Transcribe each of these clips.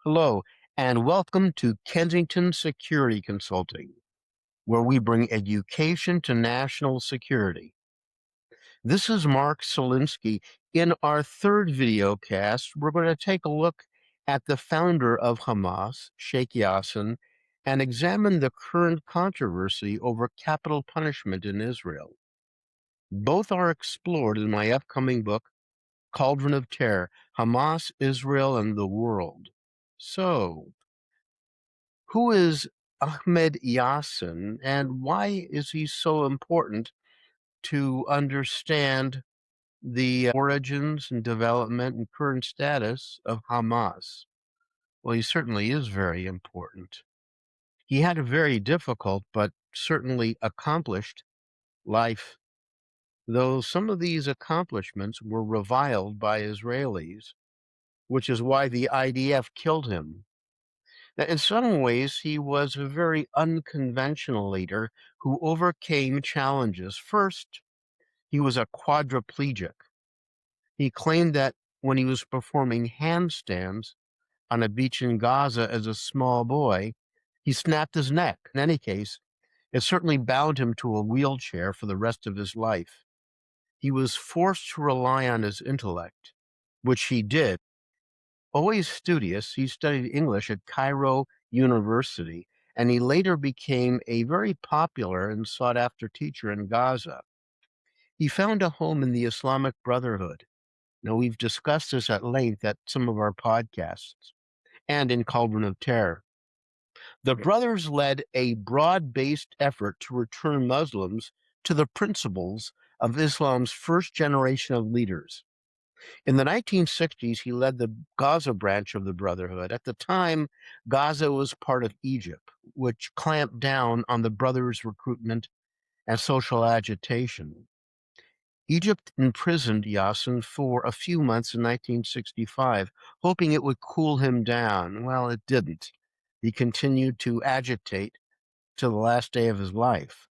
Hello, and welcome to Kensington Security Consulting, where we bring education to national security. This is Mark Silinsky. In our third video cast, we're going to take a look at the founder of Hamas, Sheik Yassin, and examine the current controversy over capital punishment in Israel. Both are explored in my upcoming book, Cauldron of Terror, Hamas, Israel, and the World. So, who is Ahmed Yassin, and why is he so important to understand the origins and development and current status of Hamas? Well, he certainly is very important. He had a very difficult but certainly accomplished life, though some of these accomplishments were reviled by Israelis, which is why the IDF killed him. Now, in some ways, he was a very unconventional leader who overcame challenges. First, he was a quadriplegic. He claimed that when he was performing handstands on a beach in Gaza as a small boy, he snapped his neck. In any case, it certainly bound him to a wheelchair for the rest of his life. He was forced to rely on his intellect, which he did. Always studious, he studied English at Cairo University, and he later became a very popular and sought-after teacher in Gaza. He found a home in the Islamic Brotherhood. Now, we've discussed this at length at some of our podcasts and in Cauldron of Terror. The brothers led a broad-based effort to return Muslims to the principles of Islam's first generation of leaders. In the 1960s, he led the Gaza branch of the Brotherhood. At the time, Gaza was part of Egypt, which clamped down on the brothers' recruitment and social agitation. Egypt imprisoned Yassin for a few months in 1965, hoping it would cool him down. Well, it didn't. He continued to agitate till the last day of his life.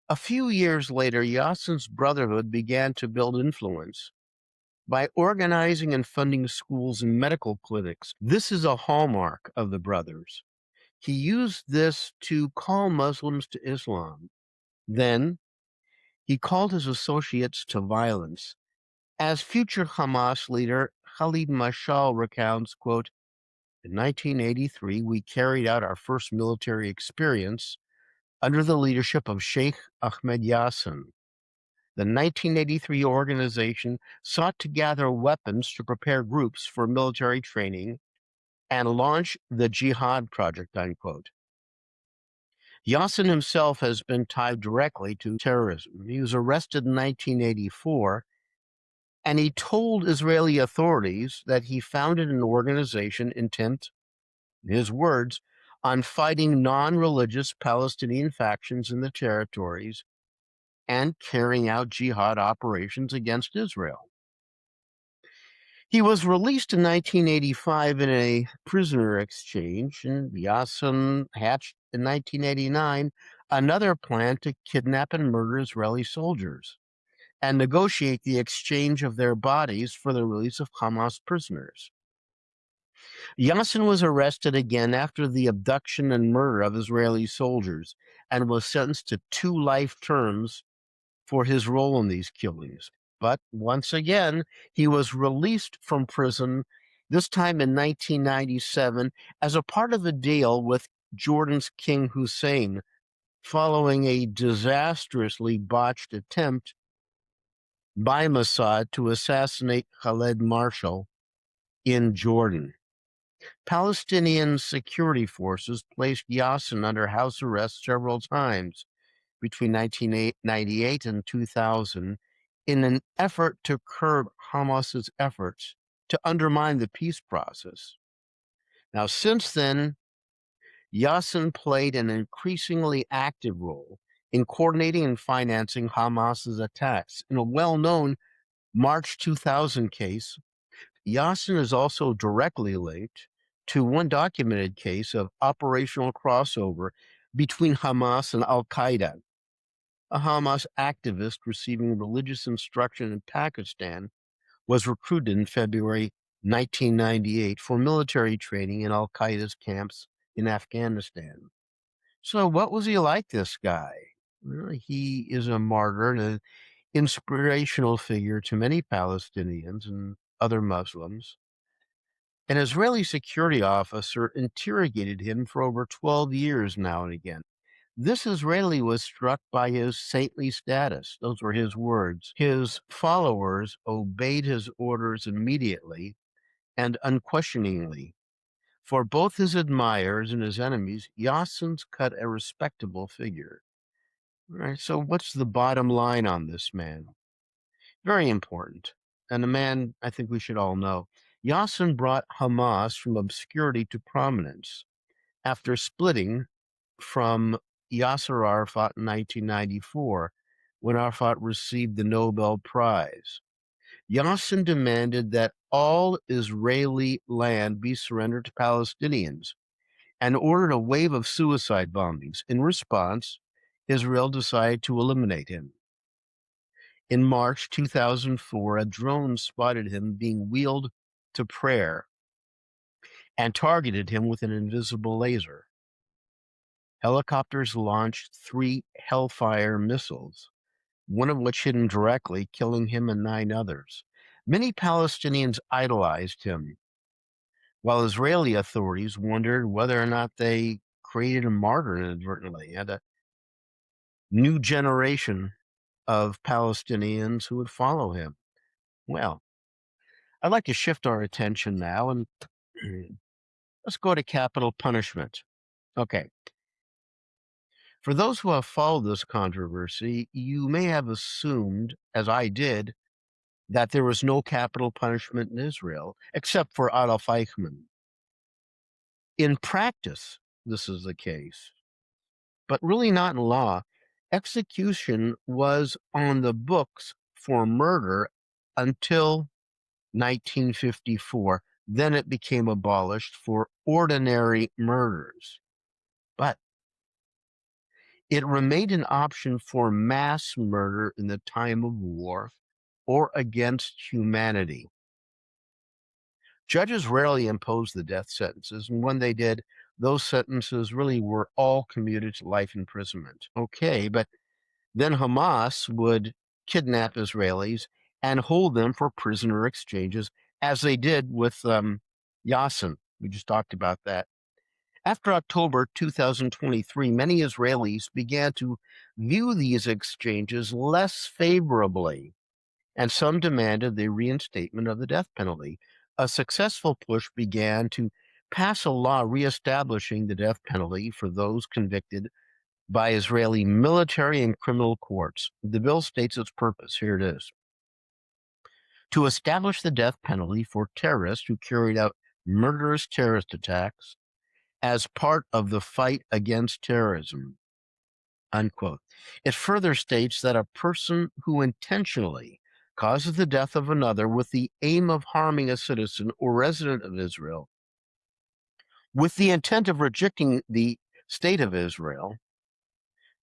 A few years later, Yassin's Brotherhood began to build influence by organizing and funding schools and medical clinics. This is a hallmark of the brothers. He used this to call Muslims to Islam. Then he called his associates to violence. As future Hamas leader Khalid Mashal recounts, quote, "In 1983, we carried out our first military experience under the leadership of Sheikh Ahmed Yassin. The 1983 organization sought to gather weapons to prepare groups for military training and launch the Jihad Project," unquote. Yassin himself has been tied directly to terrorism. He was arrested in 1984, and he told Israeli authorities that he founded an organization intent, in his words, on fighting non-religious Palestinian factions in the territories and carrying out jihad operations against Israel. He was released in 1985 in a prisoner exchange, and Yassin hatched in 1989 another plan to kidnap and murder Israeli soldiers and negotiate the exchange of their bodies for the release of Hamas prisoners. Yassin was arrested again after the abduction and murder of Israeli soldiers and was sentenced to 2 life terms for his role in these killings. But once again, he was released from prison, this time in 1997, as a part of a deal with Jordan's King Hussein, following a disastrously botched attempt by Mossad to assassinate Khaled Marshall in Jordan. Palestinian security forces placed Yassin under house arrest several times between 1998 and 2000 in an effort to curb Hamas's efforts to undermine the peace process. Now, since then, Yassin played an increasingly active role in coordinating and financing Hamas's attacks. In a well-known March 2000 case, Yassin is also directly linked to one documented case of operational crossover between Hamas and Al-Qaeda. A Hamas activist receiving religious instruction in Pakistan was recruited in February 1998, for military training in Al Qaeda's camps in Afghanistan. So, what was he like, this guy? Well, he is a martyr and an inspirational figure to many Palestinians and other Muslims. An Israeli security officer interrogated him for over 12 years now and again. This Israeli was struck by his saintly status. Those were his words. His followers obeyed his orders immediately and unquestioningly. For both his admirers and his enemies, Yassin's cut a respectable figure. Right. So, what's the bottom line on this man? Very important. And a man I think we should all know. Yassin brought Hamas from obscurity to prominence after splitting from Yasser Arafat in 1994, when Arafat received the Nobel Prize. Yassin demanded that all Israeli land be surrendered to Palestinians and ordered a wave of suicide bombings. In response, Israel decided to eliminate him. In March 2004, a drone spotted him being wheeled to prayer and targeted him with an invisible laser. Helicopters launched 3 Hellfire missiles, one of which hit him directly, killing him and 9 others. Many Palestinians idolized him, while Israeli authorities wondered whether or not they created a martyr inadvertently and a new generation of Palestinians who would follow him. Well, I'd like to shift our attention now and let's go to capital punishment. Okay. For those who have followed this controversy, you may have assumed, as I did, that there was no capital punishment in Israel, except for Adolf Eichmann. In practice, this is the case, but really not in law. Execution was on the books for murder until 1954. Then it became abolished for ordinary murders. But it remained an option for mass murder in the time of war or against humanity. Judges rarely imposed the death sentences, and when they did, those sentences really were all commuted to life imprisonment. Okay, but then Hamas would kidnap Israelis and hold them for prisoner exchanges, as they did with Yassin. We just talked about that. After October 2023, many Israelis began to view these exchanges less favorably, and some demanded the reinstatement of the death penalty. A successful push began to pass a law reestablishing the death penalty for those convicted by Israeli military and criminal courts. The bill states its purpose. Here it is: to establish the death penalty for terrorists who carried out murderous terrorist attacks as part of the fight against terrorism, unquote. It further states that a person who intentionally causes the death of another with the aim of harming a citizen or resident of Israel, with the intent of rejecting the state of Israel,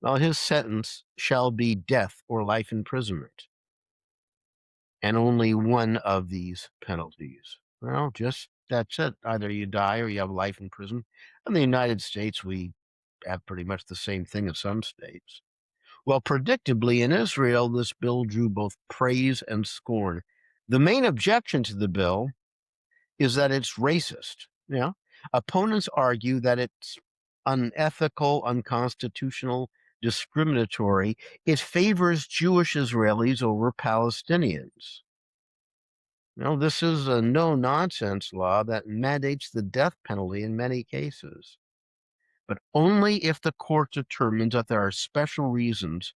well, his sentence shall be death or life imprisonment. And only one of these penalties. Well, just that's it. Either you die or you have life in prison. In the United States, we have pretty much the same thing in some states. Well, predictably, in Israel, this bill drew both praise and scorn. The main objection to the bill is that it's racist. Yeah. Opponents argue that it's unethical, unconstitutional, discriminatory. It favors Jewish Israelis over Palestinians. Now, this is a no-nonsense law that mandates the death penalty in many cases, but only if the court determines that there are special reasons.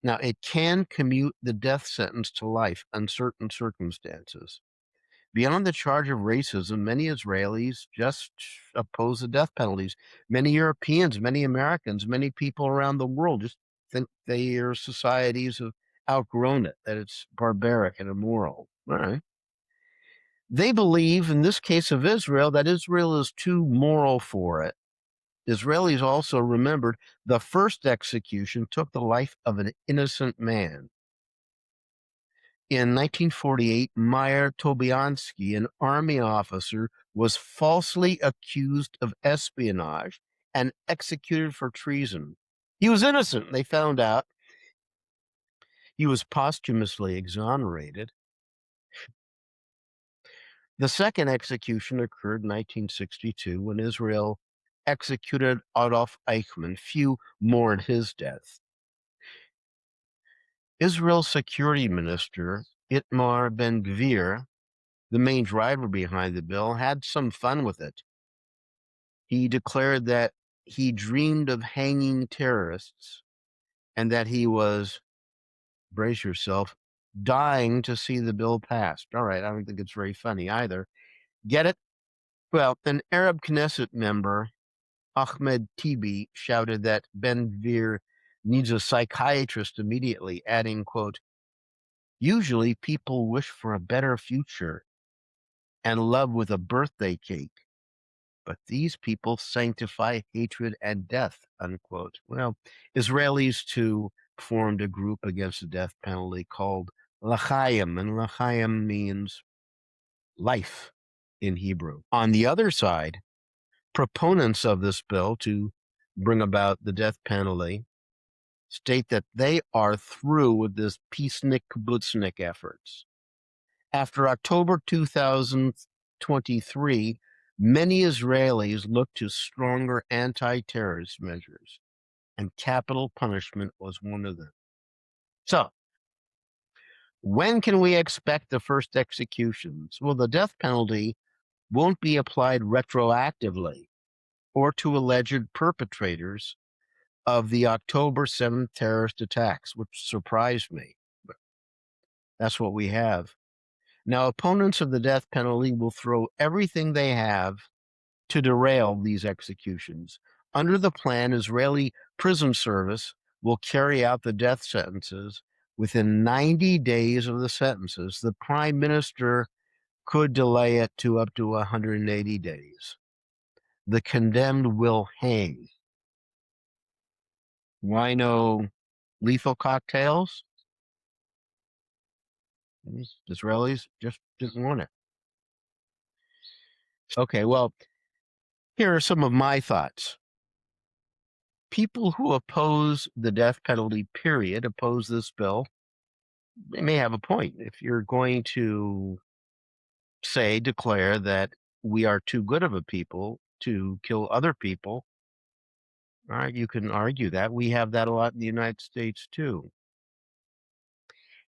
Now, it can commute the death sentence to life in certain circumstances. Beyond the charge of racism, many Israelis just oppose the death penalties. Many Europeans, many Americans, many people around the world just think their societies have outgrown it, that it's barbaric and immoral. All right. They believe, in this case of Israel, that Israel is too moral for it. Israelis also remembered the first execution took the life of an innocent man. In 1948, Meyer Tobiansky, an army officer, was falsely accused of espionage and executed for treason. He was innocent, they found out. He was posthumously exonerated. The second execution occurred in 1962 when Israel executed Adolf Eichmann. Few mourned his death. Israel's security minister, Itamar Ben-Gvir, the main driver behind the bill, had some fun with it. He declared that he dreamed of hanging terrorists and that he was, brace yourself, dying to see the bill passed. All right, I don't think it's very funny either. Get it? Well, an Arab Knesset member, Ahmed Tibi, shouted that Ben-Gvir needs a psychiatrist immediately, adding, quote, "Usually people wish for a better future and love with a birthday cake, but these people sanctify hatred and death," unquote. Well, Israelis too formed a group against the death penalty called L'chaim, and L'chaim means life in Hebrew. On the other side, proponents of this bill to bring about the death penalty state that they are through with this peacenik kibbutznik efforts. After October 2023, many Israelis looked to stronger anti-terrorist measures, and capital punishment was one of them. So, when can we expect the first executions? Well, the death penalty won't be applied retroactively or to alleged perpetrators of the October 7th terrorist attacks, which surprised me. But that's what we have. Now, opponents of the death penalty will throw everything they have to derail these executions. Under the plan, Israeli prison service will carry out the death sentences within 90 days of the sentences. The prime minister could delay it to up to 180 days. The condemned will hang. Why no lethal cocktails? Israelis just didn't want it. Okay, well, here are some of my thoughts. People who oppose the death penalty, period, oppose this bill. They may have a point. If you're going to declare that we are too good of a people to kill other people, all right, you can argue that. We have that a lot in the United States too.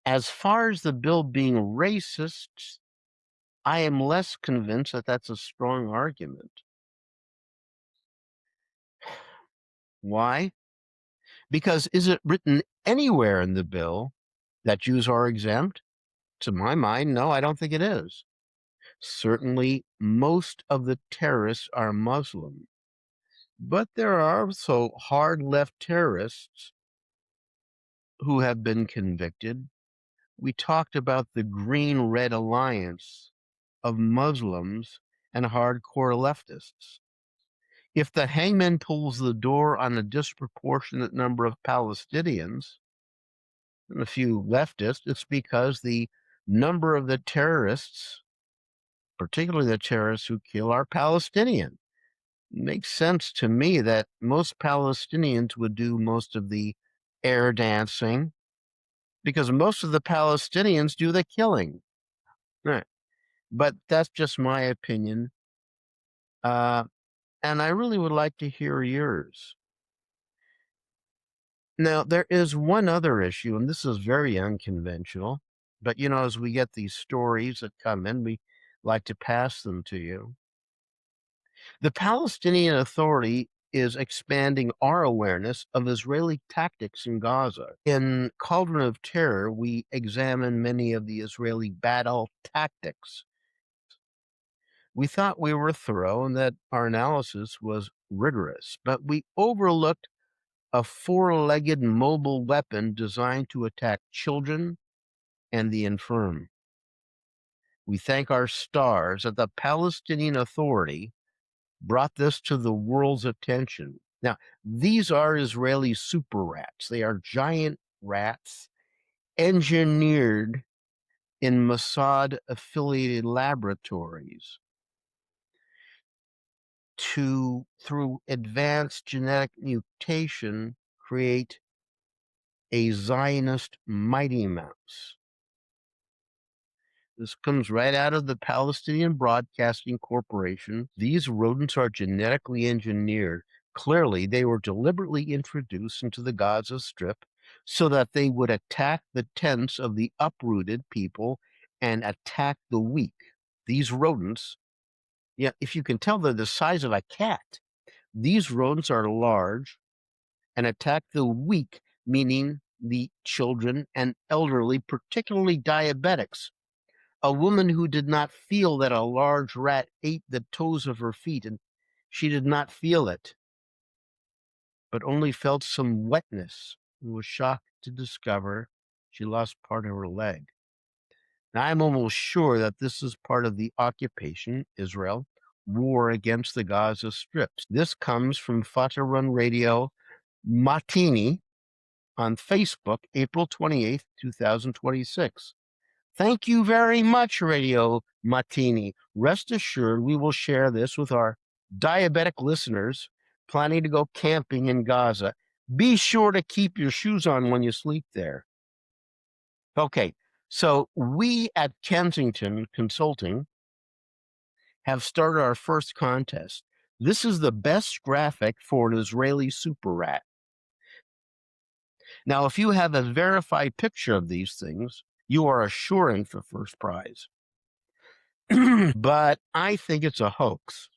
As far as the bill being racist, I am less convinced that that's a strong argument. Why? Because is it written anywhere in the bill that Jews are exempt? To my mind, no, I don't think it is. Certainly, most of the terrorists are Muslim, but there are also hard left terrorists who have been convicted. We talked about the green-red alliance of Muslims and hardcore leftists. If the hangman pulls the door on a disproportionate number of Palestinians and a few leftists, it's because the number of the terrorists, particularly the terrorists who kill, are Palestinian. It makes sense to me that most Palestinians would do most of the air dancing because most of the Palestinians do the killing. Right. But that's just my opinion. And I really would like to hear yours. Now, there is one other issue, and this is very unconventional. But, as we get these stories that come in, we like to pass them to you. The Palestinian Authority is expanding our awareness of Israeli tactics in Gaza. In Cauldron of Terror, we examine many of the Israeli battle tactics. We thought we were thorough and that our analysis was rigorous, but we overlooked a four-legged mobile weapon designed to attack children and the infirm. We thank our stars that the Palestinian Authority brought this to the world's attention. Now, these are Israeli super rats. They are giant rats engineered in Mossad-affiliated laboratories to, through advanced genetic mutation, create a Zionist mighty mouse. This comes right out of the Palestinian Broadcasting Corporation. These rodents are genetically engineered. Clearly, they were deliberately introduced into the Gaza Strip so that they would attack the tents of the uprooted people and attack the weak. These rodents, yeah, if you can tell, they're the size of a cat. These rodents are large and attack the weak, meaning the children and elderly, particularly diabetics. A woman who did not feel that a large rat ate the toes of her feet, and she did not feel it, but only felt some wetness, and was shocked to discover she lost part of her leg. Now, I'm almost sure that this is part of the occupation, Israel, war against the Gaza Strips. This comes from Fatah-run radio Matini on Facebook, April 28th, 2026. Thank you very much, Radio Matini. Rest assured, we will share this with our diabetic listeners planning to go camping in Gaza. Be sure to keep your shoes on when you sleep there. Okay, so we at Kensington Consulting have started our first contest. This is the best graphic for an Israeli super rat. Now, if you have a verified picture of these things, you are assuring for first prize. But I think it's a hoax.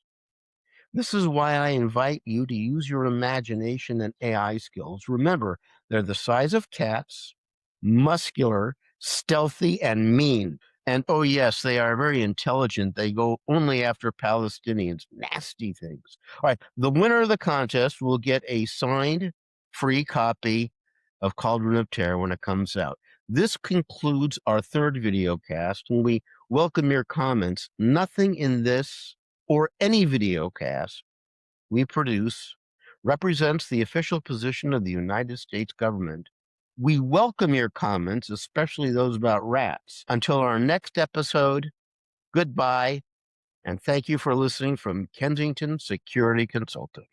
This is why I invite you to use your imagination and AI skills. Remember, they're the size of cats, muscular, stealthy, and mean. And oh, yes, they are very intelligent. They go only after Palestinians. Nasty things. All right. The winner of the contest will get a signed free copy of Cauldron of Terror when it comes out. This concludes our third video cast, and we welcome your comments. Nothing in this or any video cast we produce represents the official position of the United States government. We welcome your comments, especially those about rats. Until our next episode, goodbye, and thank you for listening from Kensington Security Consulting.